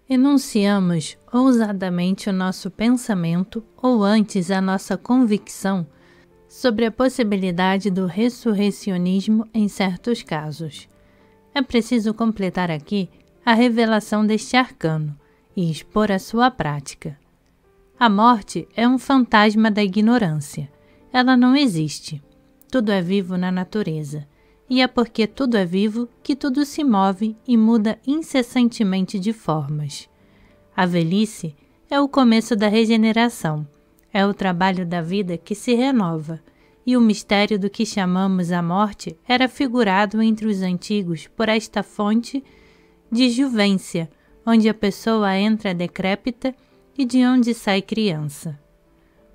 Enunciamos ousadamente o nosso pensamento ou antes a nossa convicção sobre a possibilidade do ressurreicionismo em certos casos. É preciso completar aqui a revelação deste arcano e expor a sua prática. A morte é um fantasma da ignorância. Ela não existe. Tudo é vivo na natureza. E é porque tudo é vivo que tudo se move e muda incessantemente de formas. A velhice é o começo da regeneração, é o trabalho da vida que se renova, e o mistério do que chamamos a morte era figurado entre os antigos por esta fonte de juvência, onde a pessoa entra decrépita e de onde sai criança.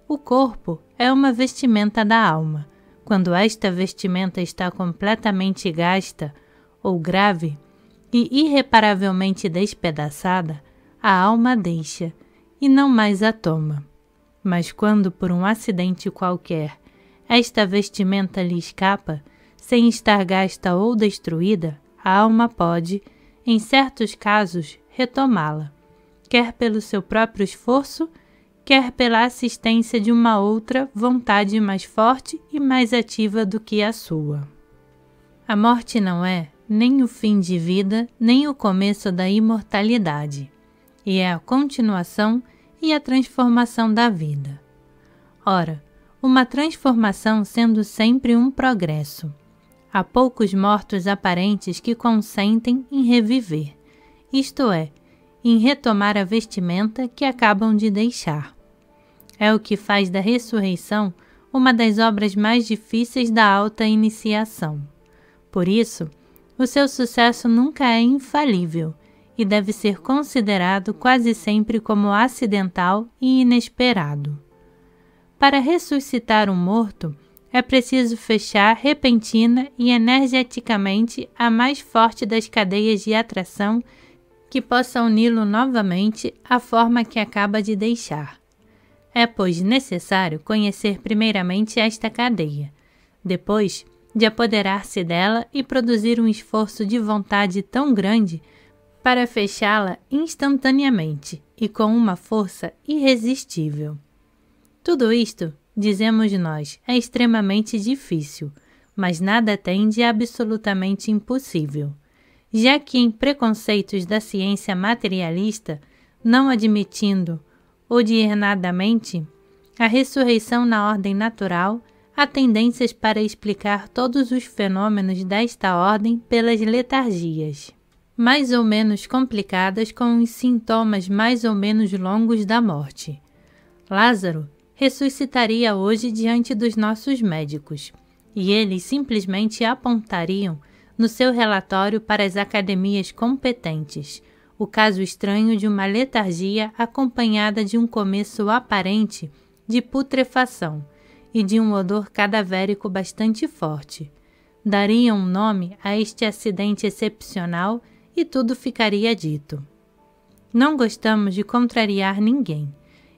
O corpo é uma vestimenta da alma. Quando esta vestimenta está completamente gasta ou grave e irreparavelmente despedaçada, a alma deixa e não mais a toma. Mas quando, por um acidente qualquer, esta vestimenta lhe escapa, sem estar gasta ou destruída, a alma pode, em certos casos, retomá-la, quer pelo seu próprio esforço, quer pela assistência de uma outra vontade mais forte e mais ativa do que a sua. A morte não é nem o fim de vida, nem o começo da imortalidade, e é a continuação e a transformação da vida. Ora, uma transformação sendo sempre um progresso. Há poucos mortos aparentes que consentem em reviver, isto é, em retomar a vestimenta que acabam de deixar. É o que faz da ressurreição uma das obras mais difíceis da alta iniciação. Por isso, o seu sucesso nunca é infalível e deve ser considerado quase sempre como acidental e inesperado. Para ressuscitar um morto, é preciso fechar repentina e energeticamente a mais forte das cadeias de atração que possa uni-lo novamente à forma que acaba de deixar. É, pois, necessário conhecer primeiramente esta cadeia, depois de apoderar-se dela e produzir um esforço de vontade tão grande para fechá-la instantaneamente e com uma força irresistível. Tudo isto, dizemos nós, é extremamente difícil, mas nada tem de absolutamente impossível, já que em preconceitos da ciência materialista, não admitindo odiernadamente a ressurreição na ordem natural, há tendências para explicar todos os fenômenos desta ordem pelas letargias, mais ou menos complicadas com os sintomas mais ou menos longos da morte. Lázaro ressuscitaria hoje diante dos nossos médicos, e eles simplesmente apontariam no seu relatório para as academias competentes o caso estranho de uma letargia acompanhada de um começo aparente de putrefação e de um odor cadavérico bastante forte. Dariam um nome a este acidente excepcional e tudo ficaria dito. Não gostamos de contrariar ninguém,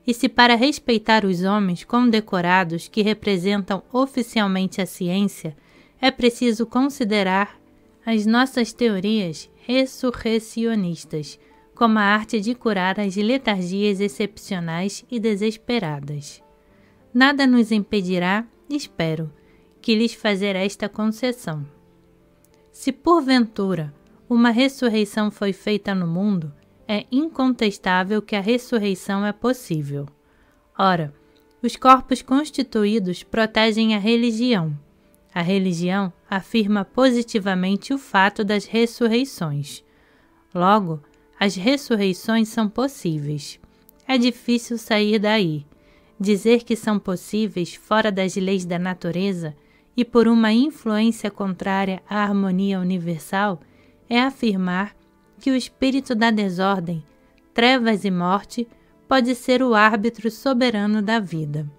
e se para respeitar os homens condecorados que representam oficialmente a ciência, é preciso considerar as nossas teorias ressurreicionistas como a arte de curar as letargias excepcionais e desesperadas. Nada nos impedirá, espero, que lhes fazer esta concessão. Se porventura uma ressurreição foi feita no mundo, é incontestável que a ressurreição é possível. Ora, os corpos constituídos protegem a religião. A religião afirma positivamente o fato das ressurreições. Logo, as ressurreições são possíveis. É difícil sair daí. Dizer que são possíveis fora das leis da natureza e por uma influência contrária à harmonia universal é afirmar que o espírito da desordem, trevas e morte pode ser o árbitro soberano da vida.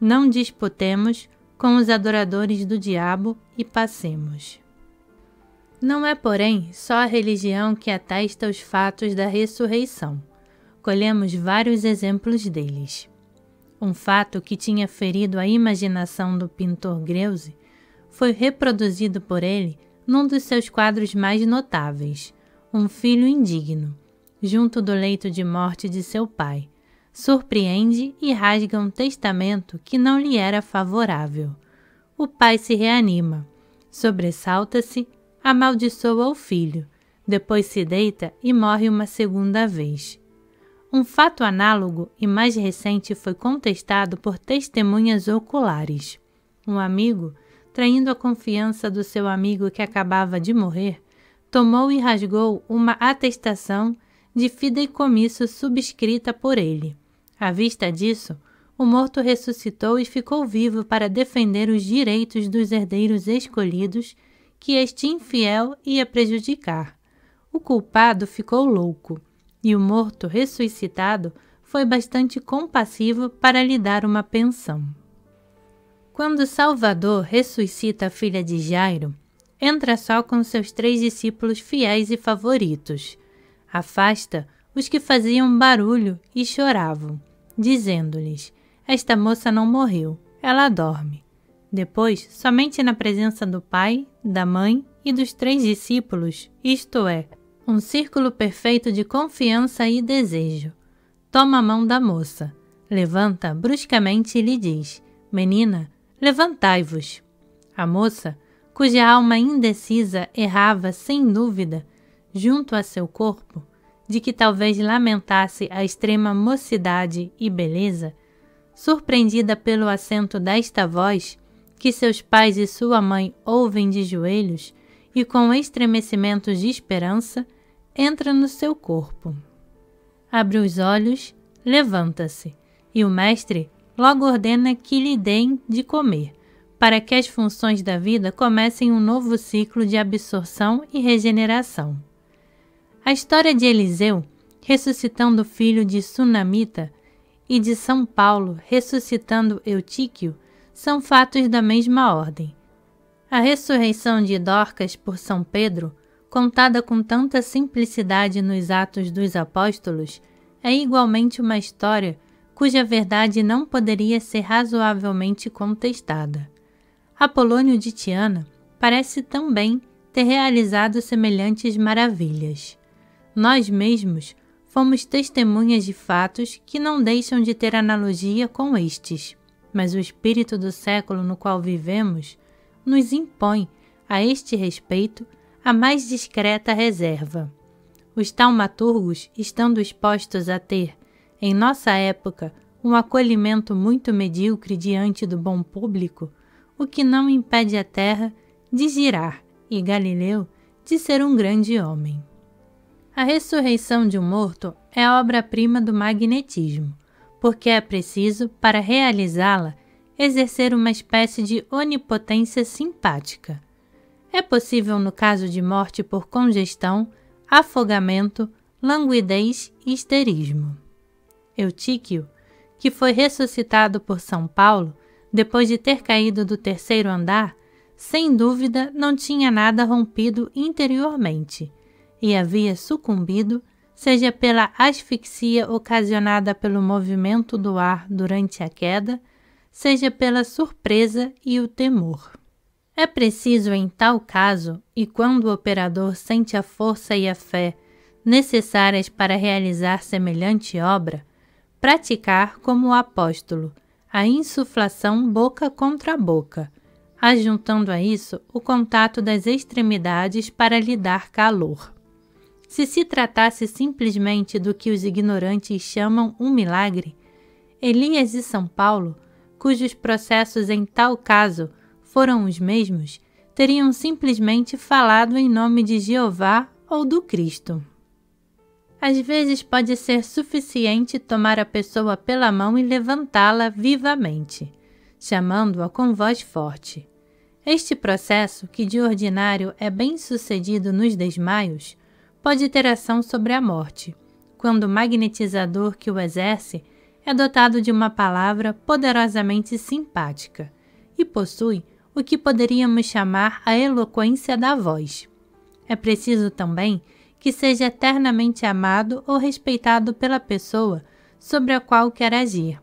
Não disputemos com os adoradores do diabo e passemos. Não é, porém, só a religião que atesta os fatos da ressurreição. Colhemos vários exemplos deles. Um fato que tinha ferido a imaginação do pintor Greuze foi reproduzido por ele num dos seus quadros mais notáveis, Um Filho Indigno, junto do leito de morte de seu pai. Surpreende e rasga um testamento que não lhe era favorável. O pai se reanima, sobressalta-se, amaldiçoa o filho, depois se deita e morre uma segunda vez. Um fato análogo e mais recente foi contestado por testemunhas oculares. Um amigo, traindo a confiança do seu amigo que acabava de morrer, tomou e rasgou uma atestação de fideicomisso subscrita por ele. À vista disso, o morto ressuscitou e ficou vivo para defender os direitos dos herdeiros escolhidos que este infiel ia prejudicar. O culpado ficou louco, e o morto ressuscitado foi bastante compassivo para lhe dar uma pensão. Quando Salvador ressuscita a filha de Jairo, entra só com seus 3 discípulos fiéis e favoritos. Afasta os que faziam barulho e choravam, dizendo-lhes: esta moça não morreu, ela dorme. Depois, somente na presença do pai, da mãe e dos 3 discípulos, isto é, um círculo perfeito de confiança e desejo, toma a mão da moça, levanta bruscamente e lhe diz: menina, levantai-vos. A moça, cuja alma indecisa errava sem dúvida junto a seu corpo, de que talvez lamentasse a extrema mocidade e beleza, surpreendida pelo acento desta voz, que seus pais e sua mãe ouvem de joelhos e com estremecimentos de esperança, entra no seu corpo. Abre os olhos, levanta-se, e o mestre logo ordena que lhe deem de comer, para que as funções da vida comecem um novo ciclo de absorção e regeneração. A história de Eliseu, ressuscitando o filho de Sunamita, e de São Paulo, ressuscitando Eutíquio, são fatos da mesma ordem. A ressurreição de Dorcas por São Pedro, contada com tanta simplicidade nos Atos dos Apóstolos, é igualmente uma história cuja verdade não poderia ser razoavelmente contestada. Apolônio de Tiana parece também ter realizado semelhantes maravilhas. Nós mesmos fomos testemunhas de fatos que não deixam de ter analogia com estes, mas o espírito do século no qual vivemos nos impõe, a este respeito, a mais discreta reserva. Os taumaturgos, estando expostos a ter, em nossa época, um acolhimento muito medíocre diante do bom público, o que não impede a terra de girar e Galileu de ser um grande homem. A ressurreição de um morto é a obra-prima do magnetismo, porque é preciso, para realizá-la, exercer uma espécie de onipotência simpática. É possível no caso de morte por congestão, afogamento, languidez e histerismo. Eutíquio, que foi ressuscitado por São Paulo, depois de ter caído do 3º andar, sem dúvida não tinha nada rompido interiormente, e havia sucumbido, seja pela asfixia ocasionada pelo movimento do ar durante a queda, seja pela surpresa e o temor. É preciso, em tal caso, e quando o operador sente a força e a fé necessárias para realizar semelhante obra, praticar como o apóstolo a insuflação boca contra boca, ajuntando a isso o contato das extremidades para lhe dar calor. Se se tratasse simplesmente do que os ignorantes chamam um milagre, Elias e São Paulo, cujos processos em tal caso foram os mesmos, teriam simplesmente falado em nome de Jeová ou do Cristo. Às vezes pode ser suficiente tomar a pessoa pela mão e levantá-la vivamente, chamando-a com voz forte. Este processo, que de ordinário é bem sucedido nos desmaios, pode ter ação sobre a morte, quando o magnetizador que o exerce é dotado de uma palavra poderosamente simpática e possui o que poderíamos chamar a eloquência da voz. É preciso também que seja eternamente amado ou respeitado pela pessoa sobre a qual quer agir,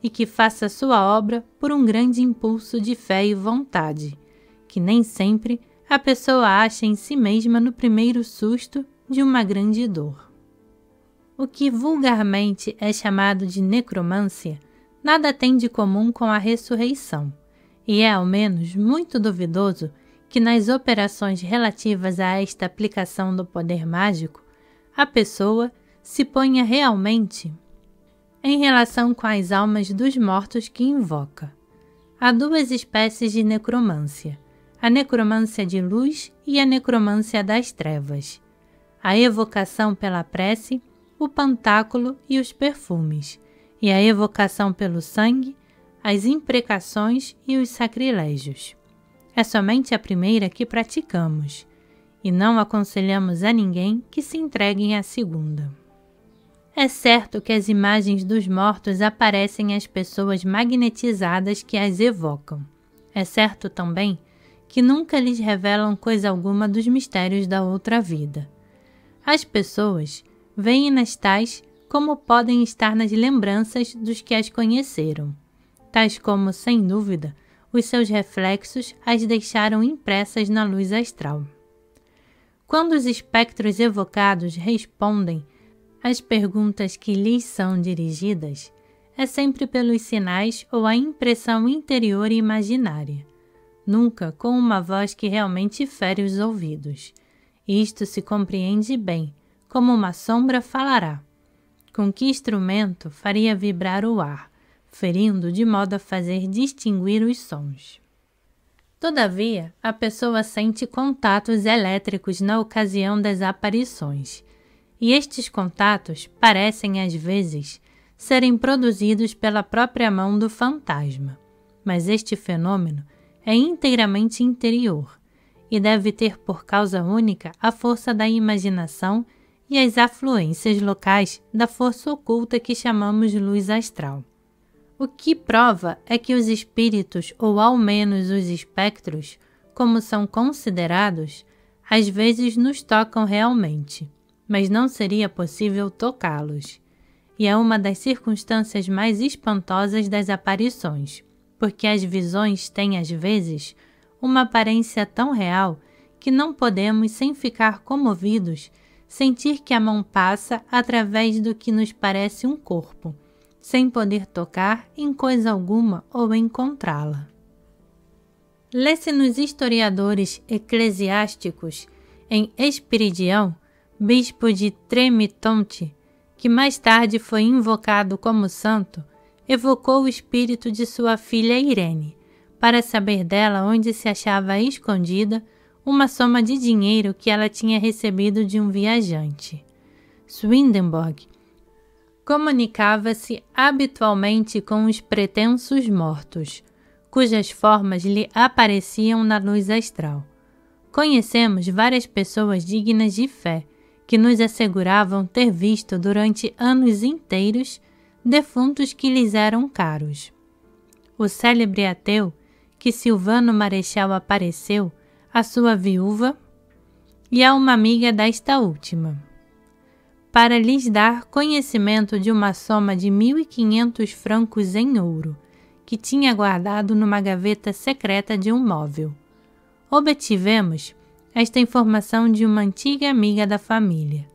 e que faça sua obra por um grande impulso de fé e vontade, que nem sempre a pessoa acha em si mesma no primeiro susto de uma grande dor. O que vulgarmente é chamado de necromância nada tem de comum com a ressurreição, e é ao menos muito duvidoso que nas operações relativas a esta aplicação do poder mágico, a pessoa se ponha realmente em relação com as almas dos mortos que invoca. Há duas espécies de necromância, a necromância de luz e a necromância das trevas. A evocação pela prece, o pantáculo e os perfumes, e a evocação pelo sangue, as imprecações e os sacrilégios. É somente a primeira que praticamos, e não aconselhamos a ninguém que se entreguem à segunda. É certo que as imagens dos mortos aparecem às pessoas magnetizadas que as evocam. É certo também que nunca lhes revelam coisa alguma dos mistérios da outra vida. As pessoas veem nas tais como podem estar nas lembranças dos que as conheceram, tais como, sem dúvida, os seus reflexos as deixaram impressas na luz astral. Quando os espectros evocados respondem às perguntas que lhes são dirigidas, é sempre pelos sinais ou a impressão interior e imaginária, nunca com uma voz que realmente fere os ouvidos. Isto se compreende bem, como uma sombra falará. Com que instrumento faria vibrar o ar, ferindo de modo a fazer distinguir os sons. Todavia, a pessoa sente contatos elétricos na ocasião das aparições, e estes contatos parecem, às vezes, serem produzidos pela própria mão do fantasma, mas este fenômeno é inteiramente interior e deve ter por causa única a força da imaginação e as afluências locais da força oculta que chamamos luz astral. O que prova é que os espíritos, ou ao menos os espectros, como são considerados, às vezes nos tocam realmente, mas não seria possível tocá-los. E é uma das circunstâncias mais espantosas das aparições, porque as visões têm às vezes uma aparência tão real que não podemos, sem ficar comovidos, sentir que a mão passa através do que nos parece um corpo, sem poder tocar em coisa alguma ou encontrá-la. Lê-se nos historiadores eclesiásticos, em Espiridião, bispo de Tremitonte, que mais tarde foi invocado como santo, evocou o espírito de sua filha Irene, para saber dela onde se achava escondida uma soma de dinheiro que ela tinha recebido de um viajante. Swedenborg comunicava-se habitualmente com os pretensos mortos, cujas formas lhe apareciam na luz astral. Conhecemos várias pessoas dignas de fé, que nos asseguravam ter visto durante anos inteiros defuntos que lhes eram caros. O célebre ateu, que Silvano Marechal apareceu, a sua viúva e a uma amiga desta última, para lhes dar conhecimento de uma soma de 1.500 francos em ouro, que tinha guardado numa gaveta secreta de um móvel. Obtivemos esta informação de uma antiga amiga da família.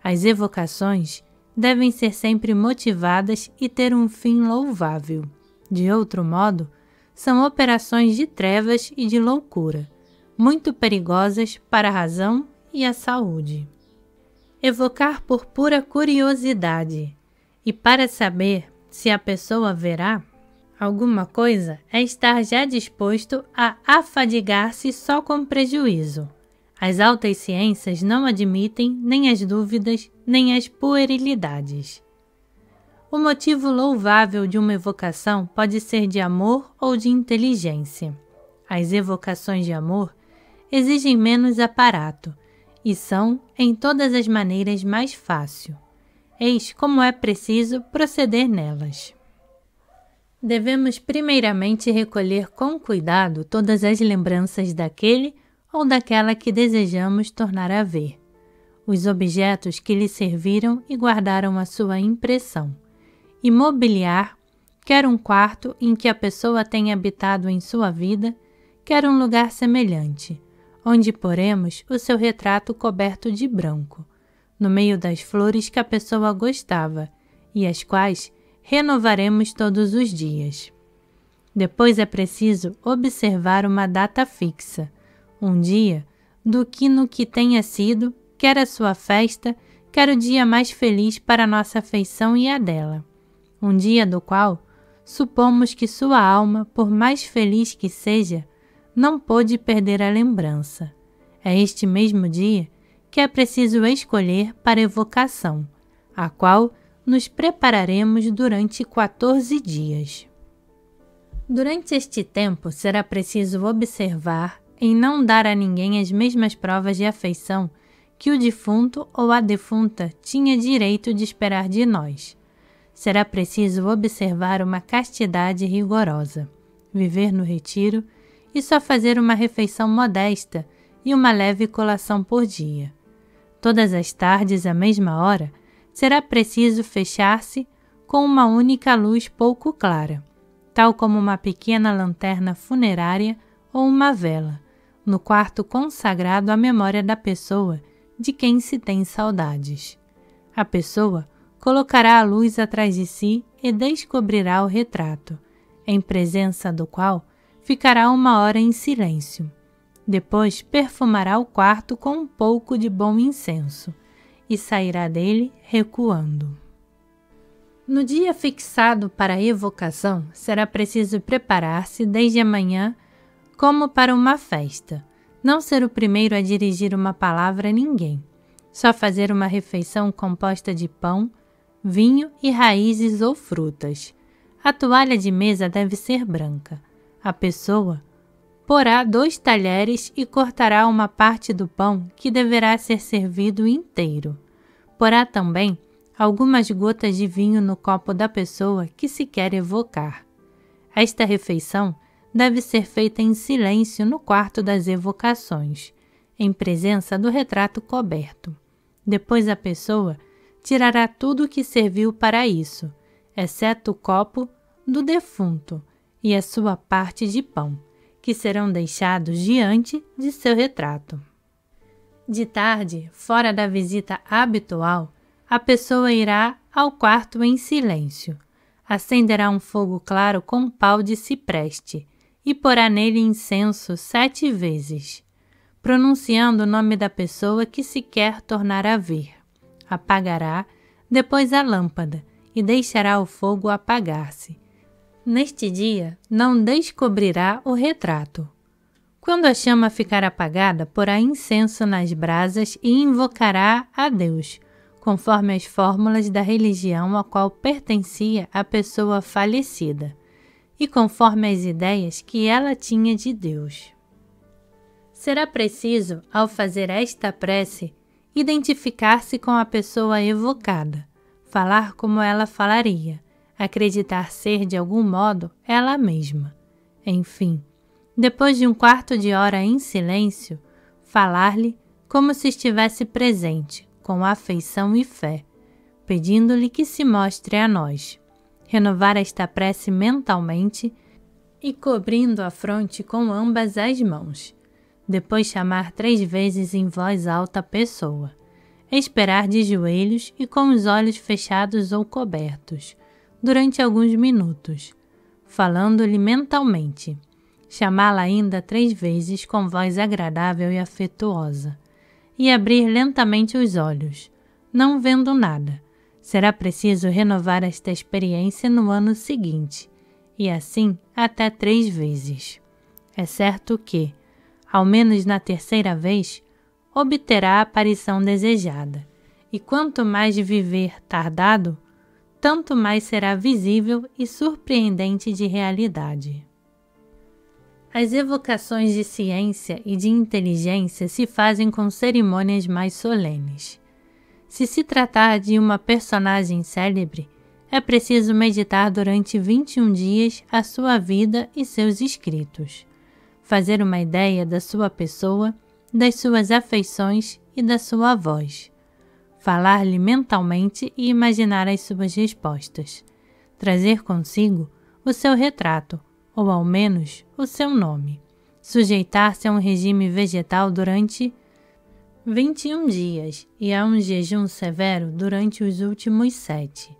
As evocações devem ser sempre motivadas e ter um fim louvável. De outro modo, são operações de trevas e de loucura, muito perigosas para a razão e a saúde. Evocar por pura curiosidade e para saber se a pessoa verá alguma coisa é estar já disposto a afadigar-se só com prejuízo. As altas ciências não admitem nem as dúvidas nem as puerilidades. O motivo louvável de uma evocação pode ser de amor ou de inteligência. As evocações de amor exigem menos aparato e são, em todas as maneiras, mais fácil. Eis como é preciso proceder nelas. Devemos primeiramente recolher com cuidado todas as lembranças daquele ou daquela que desejamos tornar a ver, os objetos que lhe serviram e guardaram a sua impressão, e mobiliar, quer um quarto em que a pessoa tenha habitado em sua vida, quer um lugar semelhante, onde poremos o seu retrato coberto de branco, no meio das flores que a pessoa gostava e as quais renovaremos todos os dias. Depois é preciso observar uma data fixa, um dia do que no que tenha sido, quer a sua festa, quer o dia mais feliz para nossa afeição e a dela. Um dia do qual supomos que sua alma, por mais feliz que seja, não pôde perder a lembrança. É este mesmo dia que é preciso escolher para evocação, a qual nos prepararemos durante 14 dias. Durante este tempo será preciso observar em não dar a ninguém as mesmas provas de afeição que o defunto ou a defunta tinha direito de esperar de nós. Será preciso observar uma castidade rigorosa, viver no retiro e só fazer uma refeição modesta e uma leve colação por dia. Todas as tardes, à mesma hora, será preciso fechar-se com uma única luz pouco clara, tal como uma pequena lanterna funerária ou uma vela, no quarto consagrado à memória da pessoa de quem se tem saudades. A pessoa colocará a luz atrás de si e descobrirá o retrato, em presença do qual ficará 1 hora em silêncio. Depois perfumará o quarto com um pouco de bom incenso e sairá dele recuando. No dia fixado para a evocação, será preciso preparar-se desde amanhã como para uma festa. Não ser o primeiro a dirigir uma palavra a ninguém. Só fazer uma refeição composta de pão, vinho e raízes ou frutas. A toalha de mesa deve ser branca. A pessoa porá 2 talheres e cortará uma parte do pão que deverá ser servido inteiro. Porá também algumas gotas de vinho no copo da pessoa que se quer evocar. Esta refeição deve ser feita em silêncio no quarto das evocações, em presença do retrato coberto. Depois a pessoa tirará tudo o que serviu para isso, exceto o copo do defunto e a sua parte de pão, que serão deixados diante de seu retrato. De tarde, fora da visita habitual, a pessoa irá ao quarto em silêncio, acenderá um fogo claro com um pau de cipreste e porá nele incenso 7 vezes, pronunciando o nome da pessoa que se quer tornar a ver. Apagará depois a lâmpada e deixará o fogo apagar-se. Neste dia não descobrirá o retrato. Quando a chama ficar apagada, porá incenso nas brasas e invocará a Deus, conforme as fórmulas da religião a qual pertencia a pessoa falecida, e conforme as ideias que ela tinha de Deus. Será preciso, ao fazer esta prece, identificar-se com a pessoa evocada, falar como ela falaria, acreditar ser de algum modo ela mesma. Enfim, depois de 1/4 de hora em silêncio, falar-lhe como se estivesse presente, com afeição e fé, pedindo-lhe que se mostre a nós. Renovar esta prece mentalmente e cobrindo a fronte com ambas as mãos. Depois chamar 3 vezes em voz alta a pessoa. Esperar de joelhos e com os olhos fechados ou cobertos, durante alguns minutos, falando-lhe mentalmente. Chamá-la ainda 3 vezes com voz agradável e afetuosa, e abrir lentamente os olhos, não vendo nada. Será preciso renovar esta experiência no ano seguinte, e assim até 3 vezes. É certo que, ao menos na 3ª vez, obterá a aparição desejada, e quanto mais viver tardado, tanto mais será visível e surpreendente de realidade. As evocações de ciência e de inteligência se fazem com cerimônias mais solenes. Se se tratar de uma personagem célebre, é preciso meditar durante 21 dias a sua vida e seus escritos, fazer uma ideia da sua pessoa, das suas afeições e da sua voz, falar-lhe mentalmente e imaginar as suas respostas, trazer consigo o seu retrato, ou ao menos o seu nome, sujeitar-se a um regime vegetal durante 21 dias, e há um jejum severo durante os últimos 7.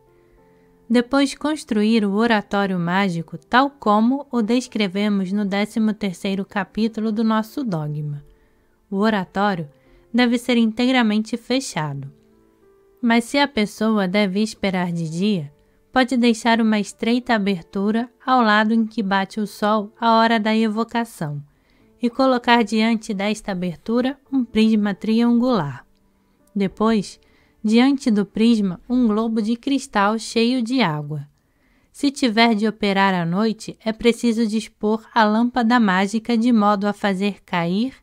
Depois construir o oratório mágico tal como o descrevemos no 13º capítulo do nosso dogma. O oratório deve ser inteiramente fechado. Mas se a pessoa deve esperar de dia, pode deixar uma estreita abertura ao lado em que bate o sol à hora da evocação e colocar diante desta abertura um prisma triangular. Depois, diante do prisma, um globo de cristal cheio de água. Se tiver de operar à noite, é preciso dispor a lâmpada mágica de modo a fazer cair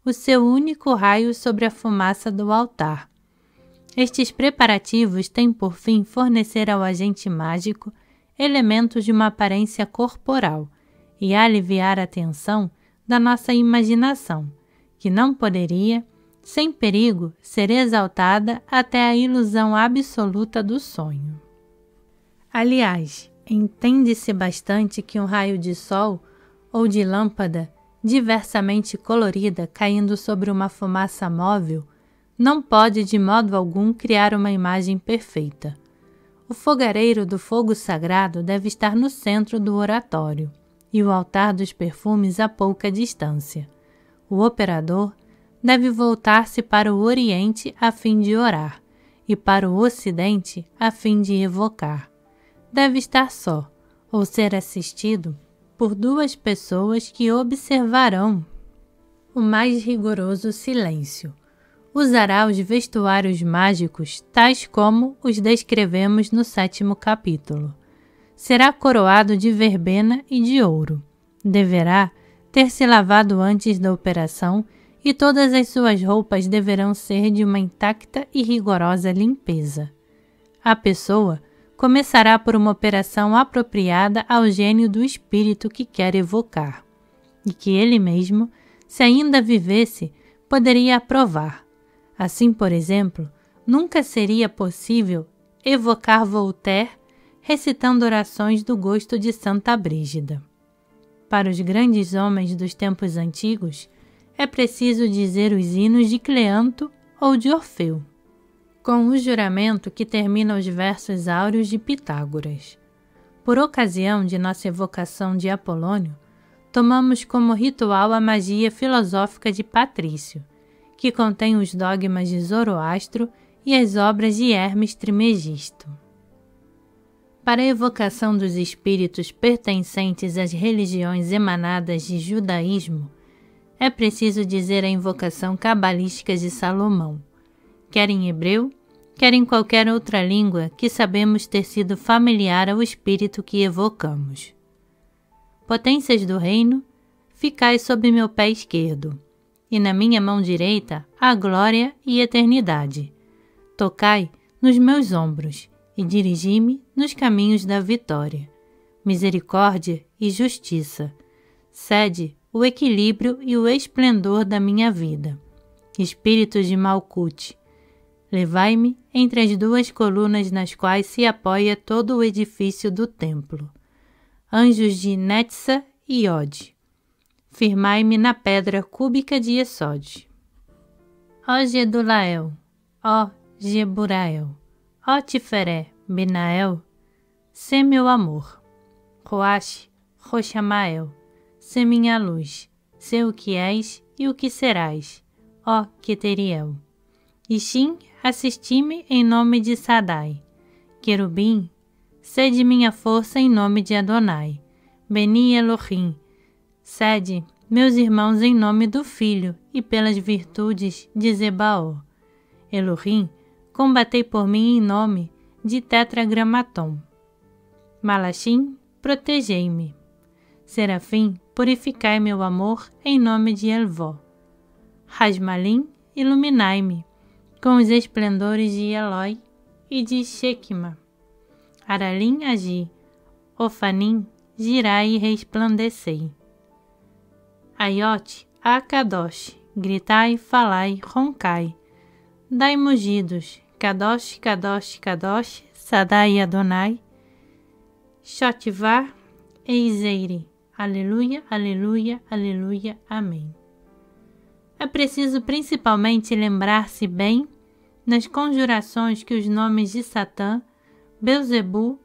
o seu único raio sobre a fumaça do altar. Estes preparativos têm por fim fornecer ao agente mágico elementos de uma aparência corporal e aliviar a tensão da nossa imaginação, que não poderia, sem perigo, ser exaltada até a ilusão absoluta do sonho. Aliás, entende-se bastante que um raio de sol ou de lâmpada diversamente colorida caindo sobre uma fumaça móvel não pode de modo algum criar uma imagem perfeita. O fogareiro do fogo sagrado deve estar no centro do oratório e o altar dos perfumes a pouca distância. O operador deve voltar-se para o Oriente a fim de orar e para o Ocidente a fim de evocar. Deve estar só, ou ser assistido por 2 pessoas que observarão o mais rigoroso silêncio. Usará os vestuários mágicos tais como os descrevemos no 7º capítulo. Será coroado de verbena e de ouro. Deverá ter se lavado antes da operação e todas as suas roupas deverão ser de uma intacta e rigorosa limpeza. A pessoa começará por uma operação apropriada ao gênio do espírito que quer evocar, e que ele mesmo, se ainda vivesse, poderia aprovar. Assim, por exemplo, nunca seria possível evocar Voltaire recitando orações do gosto de Santa Brígida. Para os grandes homens dos tempos antigos, é preciso dizer os hinos de Cleanto ou de Orfeu, com o juramento que termina os versos áureos de Pitágoras. Por ocasião de nossa evocação de Apolônio, tomamos como ritual a magia filosófica de Patrício, que contém os dogmas de Zoroastro e as obras de Hermes Trismegisto. Para a evocação dos espíritos pertencentes às religiões emanadas de judaísmo, é preciso dizer a invocação cabalística de Salomão, quer em hebreu, quer em qualquer outra língua que sabemos ter sido familiar ao espírito que evocamos. Potências do reino, ficai sob meu pé esquerdo, e na minha mão direita a glória e eternidade. Tocai nos meus ombros e dirigi-me nos caminhos da vitória. Misericórdia e justiça. Cede o equilíbrio e o esplendor da minha vida. Espíritos de Malkuth, levai-me entre as 2 colunas nas quais se apoia todo o edifício do templo. Anjos de Netsa e Od, firmai-me na pedra cúbica de Esod. Ó Gedulael, ó Geburael, ó Tiferé, Benael, sê meu amor. Roash, Roxamael, sê minha luz, sê o que és e o que serás, ó Keteriel. Ixim, assisti-me em nome de Sadai. Querubim, cede minha força em nome de Adonai. Beni Elohim, cede meus irmãos em nome do Filho e pelas virtudes de Zebaó. Elohim, combatei por mim em nome de Tetragramaton. Malachim, protegei-me. Serafim, purificai meu amor em nome de Elvó. Rasmalim, iluminai-me com os esplendores de Eloi e de Shequima. Aralim, agi. Ofanim, girai e resplandecei. Aiot, Akadosh, gritai, falai, roncai. Dai mugidos, Kadosh, Kadosh, Kadosh, Sadai Adonai, Shotivá e Izeire. Aleluia, aleluia, aleluia, amém. É é preciso principalmente lembrar-se bem nas conjurações que os nomes de Satã, Belzebu,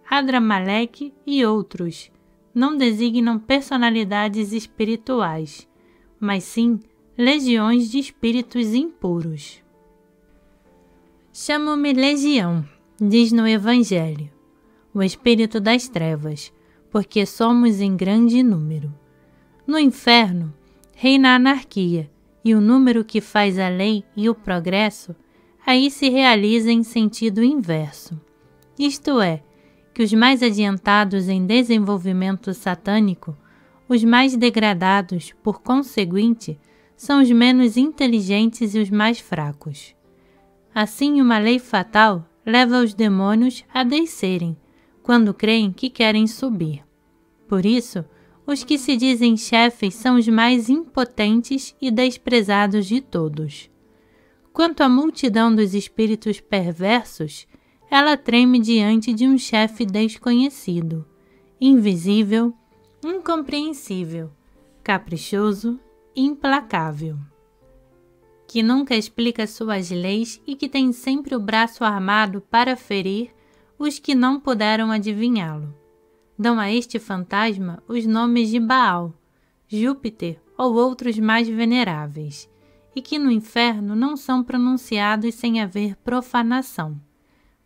Adramaleque e outros não designam personalidades espirituais, mas sim legiões de espíritos impuros. Chamo-me Legião, diz no Evangelho, o espírito das trevas, porque somos em grande número. No inferno reina a anarquia, e o número que faz a lei e o progresso aí se realiza em sentido inverso. Isto é, que os mais adiantados em desenvolvimento satânico, os mais degradados, por conseguinte, são os menos inteligentes e os mais fracos. Assim, uma lei fatal leva os demônios a descerem, quando creem que querem subir. Por isso, os que se dizem chefes são os mais impotentes e desprezados de todos. Quanto à multidão dos espíritos perversos, ela treme diante de um chefe desconhecido, invisível, incompreensível, caprichoso, implacável, que nunca explica suas leis e que tem sempre o braço armado para ferir os que não puderam adivinhá-lo. Dão a este fantasma os nomes de Baal, Júpiter ou outros mais veneráveis, e que no inferno não são pronunciados sem haver profanação.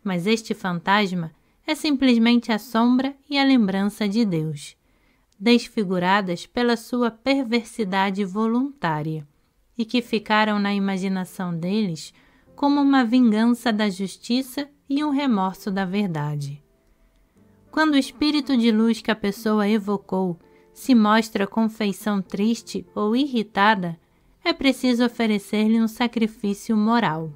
Mas este fantasma é simplesmente a sombra e a lembrança de Deus, desfiguradas pela sua perversidade voluntária, e que ficaram na imaginação deles como uma vingança da justiça e um remorso da verdade. Quando o espírito de luz que a pessoa evocou se mostra com feição triste ou irritada, é preciso oferecer-lhe um sacrifício moral.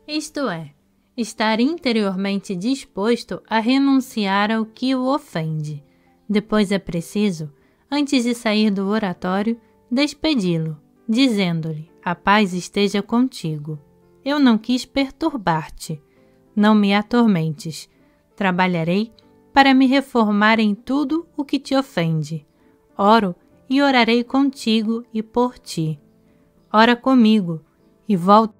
Isto é, estar interiormente disposto a renunciar ao que o ofende. Depois é preciso, antes de sair do oratório, despedi-lo, dizendo-lhe: a paz esteja contigo. Eu não quis perturbar-te. Não me atormentes. Trabalharei para me reformar em tudo o que te ofende. Oro e orarei contigo e por ti. Ora comigo e volto